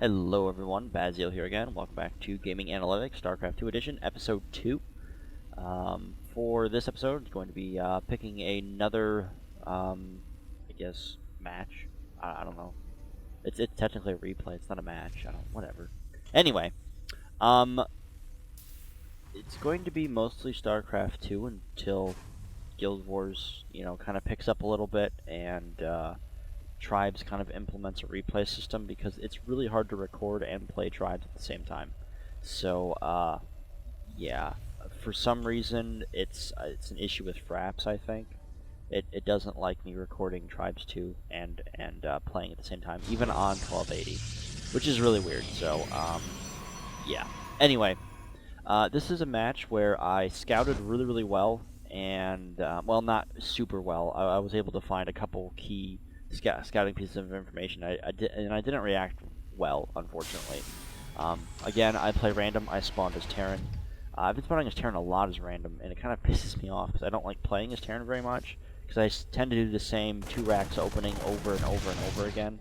Hello everyone, Basil here again. Welcome back to Gaming Analytics, Starcraft 2 Edition, Episode 2. For this episode, it's going to be picking another, I guess, match. I don't know. It's technically a replay, it's not a match. Whatever. Anyway, it's going to be mostly Starcraft 2 until Guild Wars, kind of picks up a little bit and, Tribes kind of implements a replay system because it's really hard to record and play Tribes at the same time. So, yeah, for some reason it's an issue with Fraps. I think it doesn't like me recording Tribes 2 and playing at the same time, even on 1280, which is really weird. So, yeah. Anyway, this is a match where I scouted really well, and well, not super well. I was able to find a couple key scouting pieces of information. I didn't react well, unfortunately. Again, I play random. I spawned as Terran. I've been spawning as Terran a lot as random, and it kind of pisses me off because I don't like playing as Terran very much, because I tend to do the same 2 racks opening over and over again.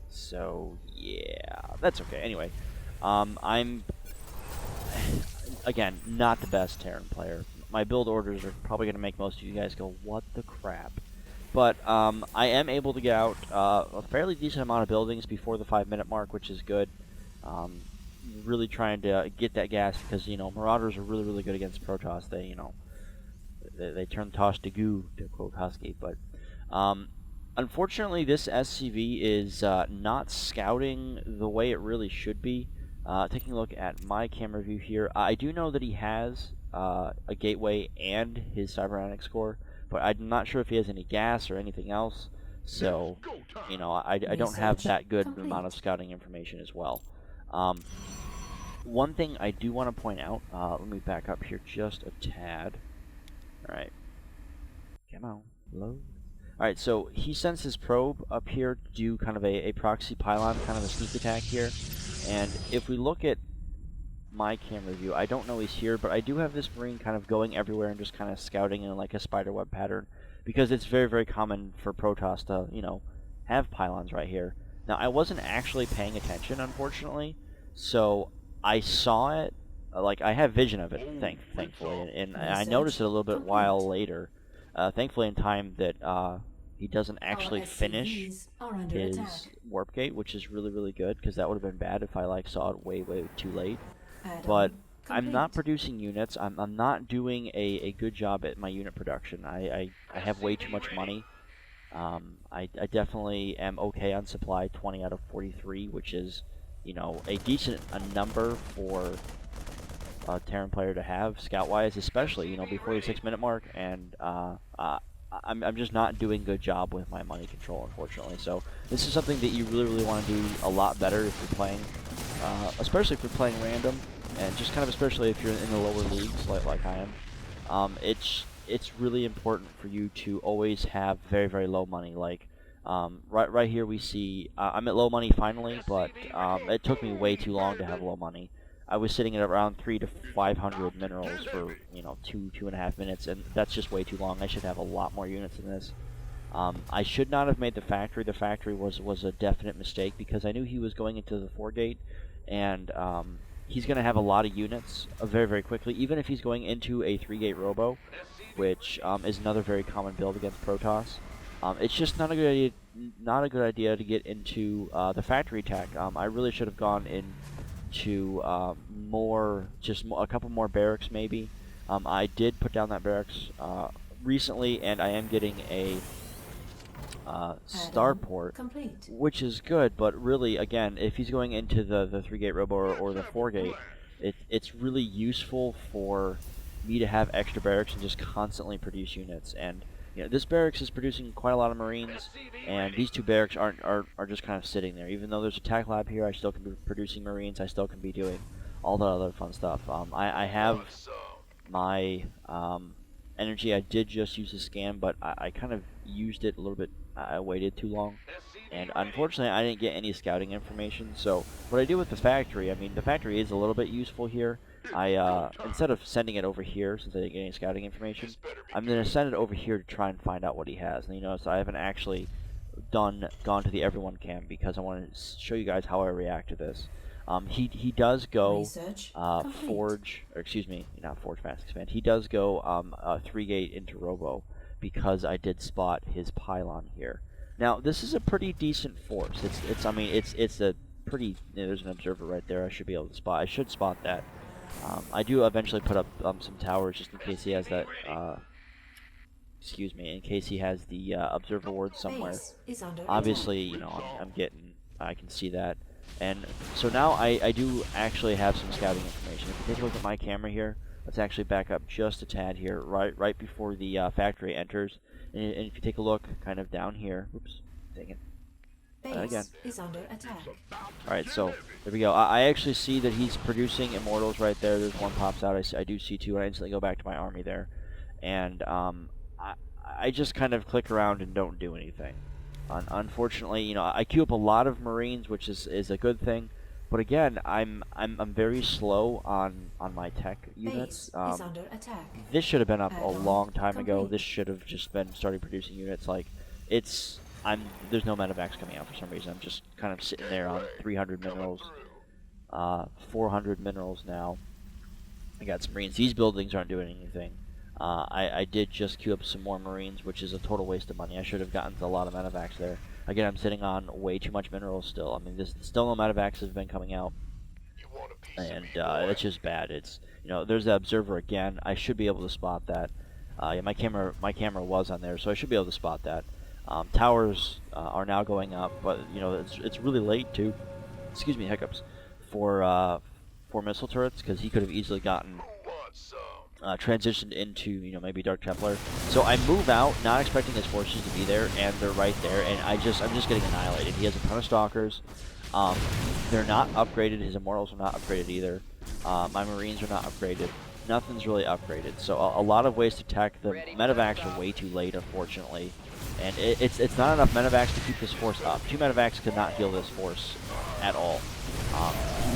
So yeah, that's okay. Anyway, I'm again not the best Terran player. My build orders are probably going to make most of you guys go, what the crap? But I am able to get out a fairly decent amount of buildings before the 5-minute mark, which is good. Really trying to get that gas because, Marauders are really good against Protoss. They turn toss to goo, to quote Husky. But unfortunately, this SCV is not scouting the way it really should be. Taking a look at my camera view here, I do know that he has a gateway and his cybernetics score, but I'm not sure if he has any gas or anything else. So, I don't have that good amount of scouting information as well. One thing I do want to point out, let me back up here just a tad. Alright. Come on, load. Alright, so he sends his probe up here to do kind of a proxy pylon, kind of a sneak attack here. And if we look at my camera view, I don't know he's here, but I do have this Marine kind of going everywhere and just kind of scouting in like a spiderweb pattern, because it's very common for Protoss to, have pylons right here. Now, I wasn't actually paying attention, unfortunately, so I saw it, like, I have vision of it, thankfully, and I noticed it a little bit while later, thankfully in time that he doesn't actually finish his warp gate, which is really good, because that would have been bad if I saw it way too late. But I'm not producing units. I'm not doing a good job at my unit production. I have way too much money. I definitely am okay on supply, 20 out of 43, which is, a decent number for a Terran player to have, scout-wise, especially, before the 6-minute mark, and I'm just not doing a good job with my money control, unfortunately. So this is something that you really want to do a lot better if you're playing, especially if you're playing random, and just kind of especially if you're in the lower leagues like I am. It's really important for you to always have very low money. Like right here we see I'm at low money finally, but it took me way too long to have low money. I was sitting at around 300 to 500 minerals for 2.5 minutes, and that's just way too long. I should have a lot more units than this. I should not have made the factory. The factory was a definite mistake, because I knew he was going into the 4-gate, and he's going to have a lot of units very quickly, even if he's going into a 3-gate robo, which is another very common build against Protoss. It's just not a good idea to get into the factory attack. I really should have gone into just a couple more barracks maybe. I did put down that barracks recently, and I am getting a starport, which is good, but really, again, if he's going into the 3-gate robo or the 4-gate, it's really useful for me to have extra barracks and just constantly produce units. And this barracks is producing quite a lot of Marines, and these 2 barracks are just kind of sitting there. Even though there's a tac lab here, I still can be producing Marines. I still can be doing all that other fun stuff. I have my energy. I did just use the scan, but I kind of used it a little bit. I waited too long, and unfortunately I didn't get any scouting information. So what I do with the factory, the factory is a little bit useful here. I instead of sending it over here, since I didn't get any scouting information, I'm going to send it over here to try and find out what he has. And you notice I haven't actually gone to the everyone cam because I want to show you guys how I react to this. He does go forge, or excuse me, not forge fast expand. He does go 3-gate into robo because I did spot his pylon here. Now this is a pretty decent force. I mean it's a pretty. There's an observer right there. I should be able to spot. I should spot that. I do eventually put up some towers just in case he has that. Excuse me, in case he has the observer ward somewhere. Obviously, you know, I can see that. And so now I do actually have some scouting information. If you take a look at my camera here, let's actually back up just a tad here, right before the factory enters. And if you take a look kind of down here, oops, dang it. Again. Is under attack. Alright, so there we go. I actually see that he's producing immortals right there. There's one pops out. I do see two. I instantly go back to my army there. And I just kind of click around and don't do anything. Unfortunately, you know, I queue up a lot of Marines, which is a good thing. But again, I'm very slow on my tech units. Is under attack. This should have been up a long time ago. This should have just been starting producing units. Like there's no medevacs coming out for some reason. I'm just kind of sitting there on 300 minerals, 400 minerals now. I got some Marines. These buildings aren't doing anything. I did just queue up some more Marines, which is a total waste of money. I should have gotten a lot of medevacs there. Again, I'm sitting on way too much minerals still. I mean, still no medevacs have been coming out, and it's just bad. It's, you know, there's the observer again. I should be able to spot that. Yeah, my camera was on there, so I should be able to spot that. Towers are now going up, but you know it's really late too. Excuse me, hiccups for missile turrets, because he could have easily gotten transitioned into, you know, maybe Dark Templar. So I move out, not expecting his forces to be there, and they're right there, and I'm just getting annihilated. He has a ton of stalkers. They're not upgraded. His immortals are not upgraded either. My Marines are not upgraded. Nothing's really upgraded. So a lot of ways to tech. The medevacs are way too late, unfortunately. And it's not enough medevacs to keep this force up. 2 medevacs could not heal this force at all.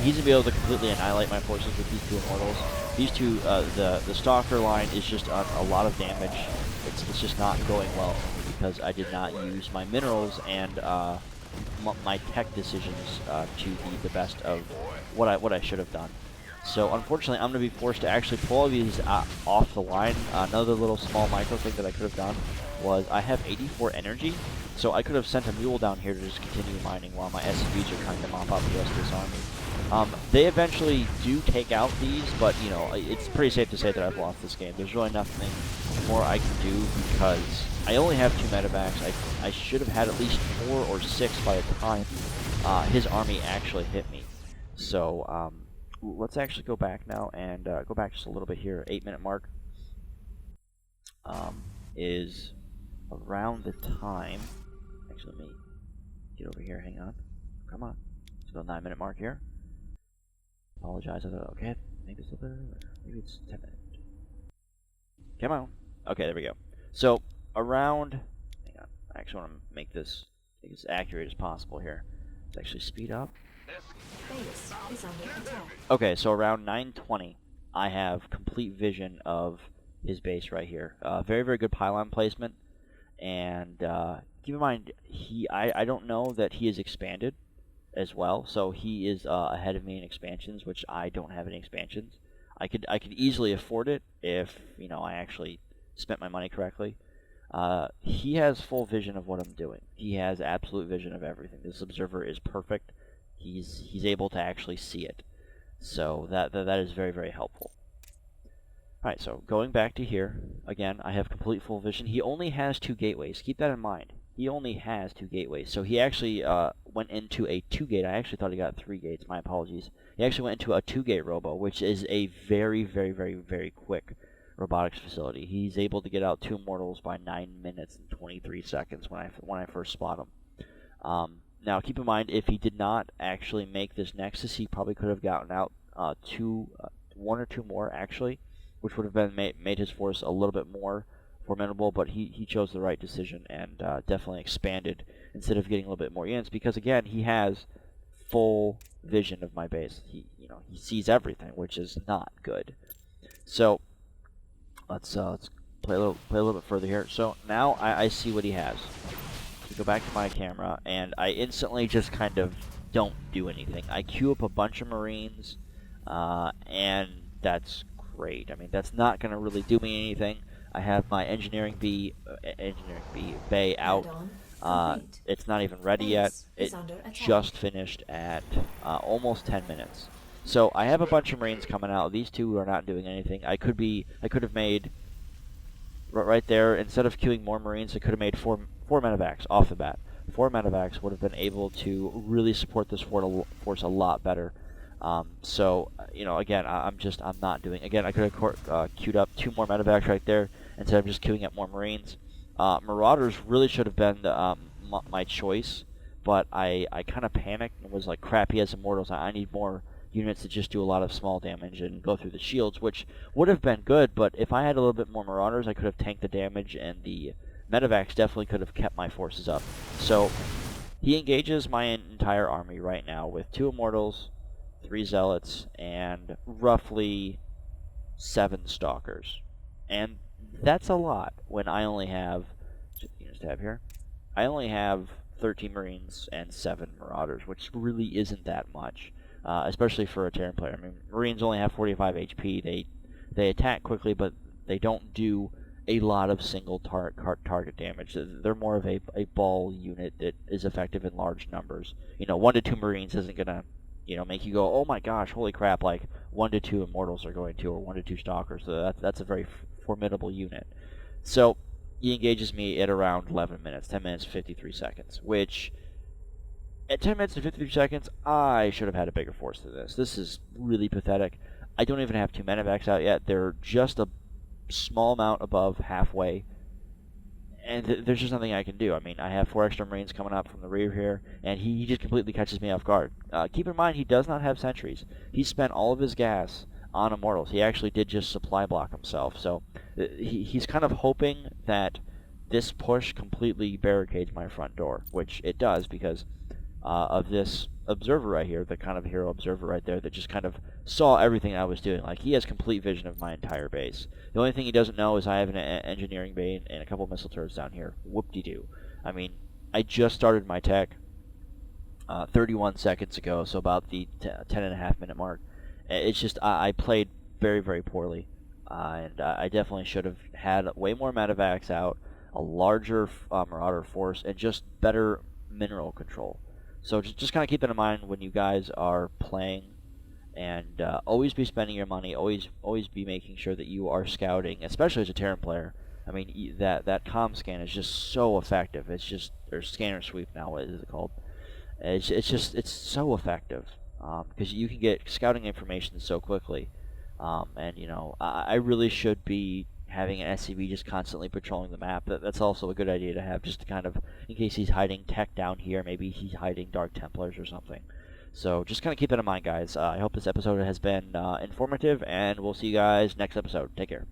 He's going to be able to completely annihilate my forces with these 2 immortals. These two, the Stalker line is just a lot of damage. It's just not going well for me because I did not use my minerals and my tech decisions to the best of what I should have done. So unfortunately, I'm going to be forced to actually pull all these off the line. Another little small micro thing that I could have done was I have 84 energy, so I could have sent a mule down here to just continue mining while my SCVs are trying to mop up the rest of this army. They eventually do take out these, but you know, it's pretty safe to say that I've lost this game. There's really nothing more I can do because I only have 2 medevacs. I should have had at least 4 or 6 by the time his army actually hit me. So let's actually go back now and go back just a little bit here. 8-minute mark is around the time. Actually, let me get over here. Hang on. Come on. Let's go 9-minute mark here. Apologize. I thought, okay, maybe it's a little bit, maybe it's 10 minutes. Come on. Okay, there we go. So around. Hang on. I actually want to make this as accurate as possible here. Let's actually speed up. Base is under attack. Okay, so around 9:20, I have complete vision of his base right here. Very, very good pylon placement. And keep in mind, I don't know that he is expanded as well, so he is ahead of me in expansions, which I don't have any expansions. I could easily afford it if, you know, I actually spent my money correctly. He has full vision of what I'm doing. He has absolute vision of everything. This observer is perfect. He's able to actually see it. So that is very, very helpful. Alright, so going back to here, again, I have complete full vision. He only has 2 gateways. Keep that in mind. He only has 2 gateways. So he actually went into a 2-gate. I actually thought he got 3 gates. My apologies. He actually went into a 2-gate robo, which is a very, very, very, very quick robotics facility. He's able to get out 2 mortals by 9 minutes and 23 seconds when I first spot him. Now, keep in mind, if he did not actually make this Nexus, he probably could have gotten out 1 or 2 more, actually, which would have been made his force a little bit more formidable, but he chose the right decision and definitely expanded instead of getting a little bit more units, because again, he has full vision of my base. He sees everything, which is not good. So let's play a little bit further here. So now I see what he has. we go back to my camera, and I instantly just kind of don't do anything. I queue up a bunch of Marines, and that's great. I mean, that's not going to really do me anything. I have my engineering B bay out. Add-on complete. It's not even ready yet. Base It is under attack. just finished at almost 10 minutes. So I have a bunch of Marines coming out. These two are not doing anything. I could have made right there, instead of queuing more Marines, I could have made four medevacs off the bat. 4 medevacs would have been able to really support this force a lot better. So, again, I'm not doing. Again, I could have queued up 2 more medevacs right there instead of just queuing up more Marines. Marauders really should have been my choice, but I kind of panicked and was like, crap, he has Immortals. I need more units to just do a lot of small damage and go through the shields, which would have been good, but if I had a little bit more Marauders, I could have tanked the damage, and the medevacs definitely could have kept my forces up. So he engages my entire army right now with 2 Immortals, 3 Zealots, and roughly 7 Stalkers. And that's a lot when I only have, units tab here, I only have 13 Marines and 7 Marauders, which really isn't that much. Especially for a Terran player. I mean, Marines only have 45 HP. They attack quickly, but they don't do a lot of single target damage. They're more of a ball unit that is effective in large numbers. 1 to 2 Marines isn't gonna, make you go, oh my gosh, holy crap! Like 1 to 2 Immortals are going to, or 1 to 2 Stalkers. So that's a very formidable unit. So he engages me at around 11 minutes, 10 minutes, 53 seconds, which, at 10 minutes and 53 seconds, I should have had a bigger force than this. This is really pathetic. I don't even have 2 medevacs out yet. They're just a small amount above halfway. And there's just nothing I can do. I mean, I have 4 extra Marines coming up from the rear here, and he just completely catches me off guard. Keep in mind, he does not have sentries. He spent all of his gas on Immortals. He actually did just supply block himself. So he's kind of hoping that this push completely barricades my front door, which it does, because of this observer right here, the kind of hero observer right there that just kind of saw everything I was doing. Like, he has complete vision of my entire base. The only thing he doesn't know is I have an engineering bay and a couple missile turrets down here. Whoop-de-doo. I mean, I just started my tech 31 seconds ago, so about the 10.5 minute mark. It's just, I played very, very poorly. And I definitely should have had way more medevacs out, a larger Marauder force, and just better mineral control. So just kind of keep that in mind when you guys are playing, and always be spending your money. Always be making sure that you are scouting, especially as a Terran player. I mean, that comm scan is just so effective. It's just, or scanner sweep now. What is it called? It's so effective because you can get scouting information so quickly. And I really should be having an SCV just constantly patrolling the map. That's also a good idea to have, just to kind of, in case he's hiding tech down here, maybe he's hiding Dark Templars or something. So just kind of keep that in mind, guys. I hope this episode has been informative, and we'll see you guys next episode. Take care.